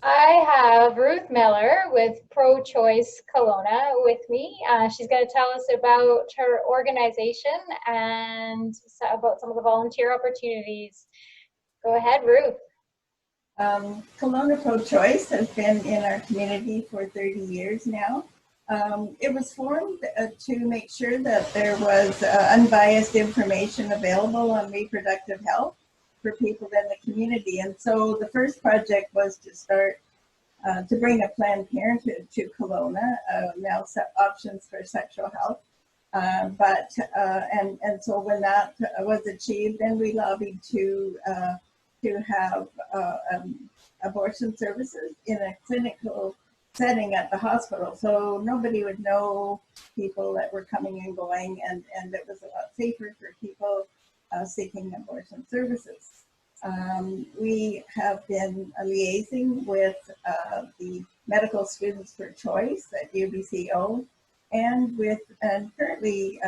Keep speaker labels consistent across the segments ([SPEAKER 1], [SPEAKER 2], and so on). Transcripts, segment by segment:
[SPEAKER 1] I have Ruth Mellor with Pro-Choice Kelowna with me. She's going to tell us about her organization and about some of the volunteer opportunities. Go ahead, Ruth.
[SPEAKER 2] Kelowna Pro-Choice has been in our community for 30 years now. It was formed to make sure that there was unbiased information available on reproductive health for people in the community. And so the first project was to start to bring a Planned Parenthood to Kelowna, now options for sexual health. And so when that was achieved, then we lobbied to have abortion services in a clinical setting at the hospital, so nobody would know people that were coming and going, and it was a lot safer for people seeking abortion services. We have been liaising with the Medical Students for Choice at UBCO, and currently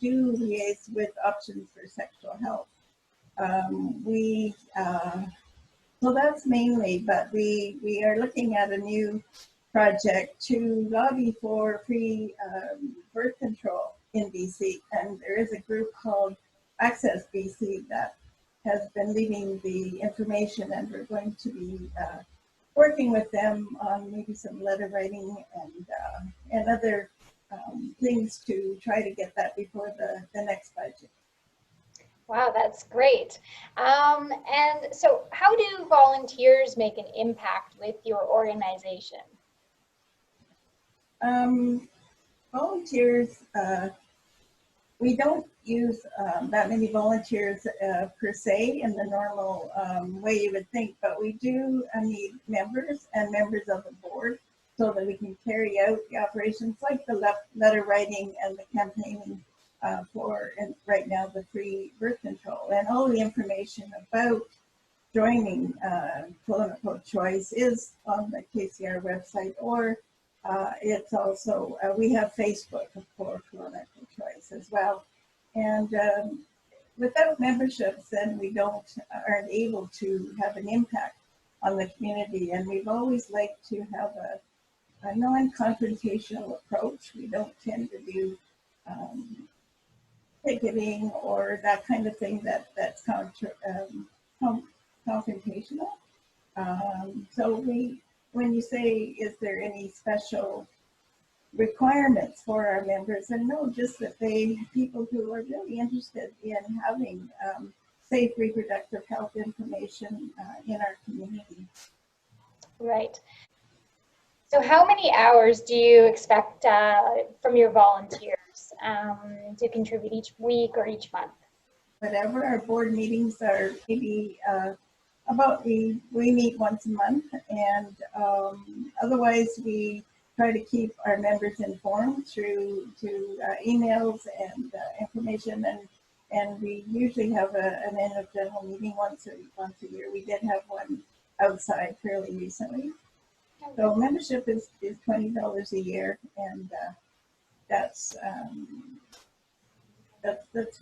[SPEAKER 2] do liaise with Options for Sexual Health. So that's mainly, but we are looking at a new project to lobby for free birth control in BC, and there is a group called Access BC that has been leading the information, and we're going to be working with them on maybe some letter writing and other things to try to get that before the next budget.
[SPEAKER 1] Wow, that's great. And so how do volunteers make an impact with your organization?
[SPEAKER 2] Volunteers, we don't use that many volunteers per se in the normal way you would think, but we do need members and members of the board so that we can carry out the operations like the letter writing and the campaigning for, and right now, the free birth control. And all the information about joining Kelowna Pro-Choice is on the KCR website, or it's also, we have Facebook for Kelowna Pro-Choice as well. And without memberships, then we aren't able to have an impact on the community. And we've always liked to have a non-confrontational approach. We don't tend to do ticketing or that kind of thing that's confrontational. So when you say, is there any special requirements for our members? And no, just that people who are really interested in having safe reproductive health information in our community.
[SPEAKER 1] Right. So how many hours do you expect from your volunteers to contribute each week or each month?
[SPEAKER 2] Whatever. Our board meetings are maybe we meet once a month, and otherwise we try to keep our members informed through emails and information, and we usually have an annual general meeting once a year. We did have one outside fairly recently. So membership is $20 a year, and that's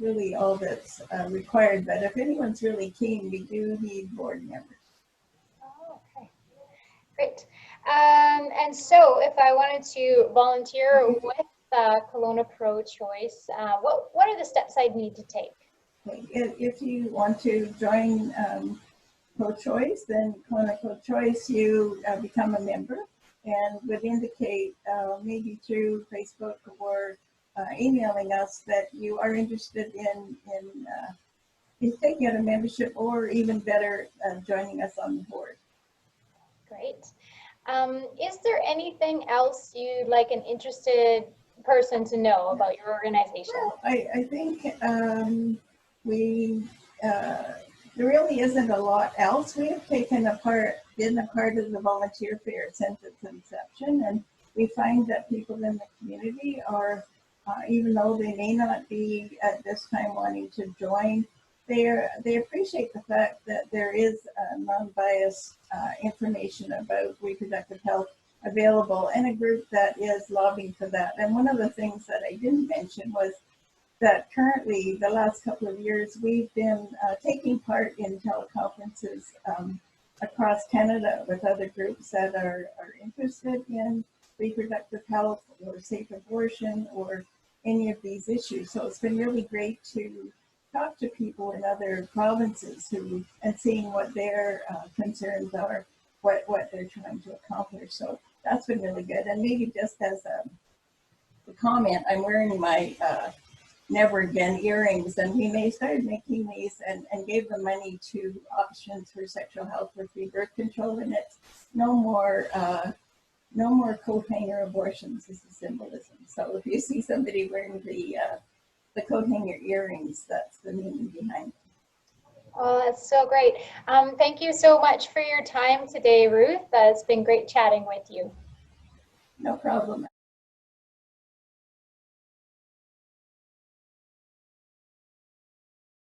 [SPEAKER 2] really all that's required. But if anyone's really keen, we do need board members.
[SPEAKER 1] Oh, okay, great. And so if I wanted to volunteer with Kelowna Pro-Choice, what are the steps I'd need to take?
[SPEAKER 2] Okay. If you want to join Pro-Choice, then Kelowna Pro-Choice, you become a member and would indicate maybe through Facebook or emailing us that you are interested in taking out a membership, or even better, joining us on the board.
[SPEAKER 1] Great. Is there anything else you'd like an interested person to know about your organization?
[SPEAKER 2] Well, I think there really isn't a lot else. We have been a part of the volunteer fair since its inception, and we find that people in the community are, even though they may not be at this time wanting to join, they appreciate the fact that there is non-biased information about reproductive health available, and a group that is lobbying for that. And one of the things that I didn't mention was that currently, the last couple of years, we've been taking part in teleconferences across Canada with other groups that are interested in reproductive health or safe abortion or any of these issues. So it's been really great to talk to people in other provinces and seeing what their concerns are, what they're trying to accomplish. So that's been really good. And maybe just as a comment, I'm wearing my Never Again earrings, and we may start making these and gave the money to Options for Sexual Health with Free Birth Control, and it's no more coat hanger abortions is the symbolism. So if you see somebody wearing the coat hanger earrings, that's the meaning behind it.
[SPEAKER 1] Oh, that's so great. Thank you so much for your time today, Ruth. It's been great chatting with you.
[SPEAKER 2] No problem.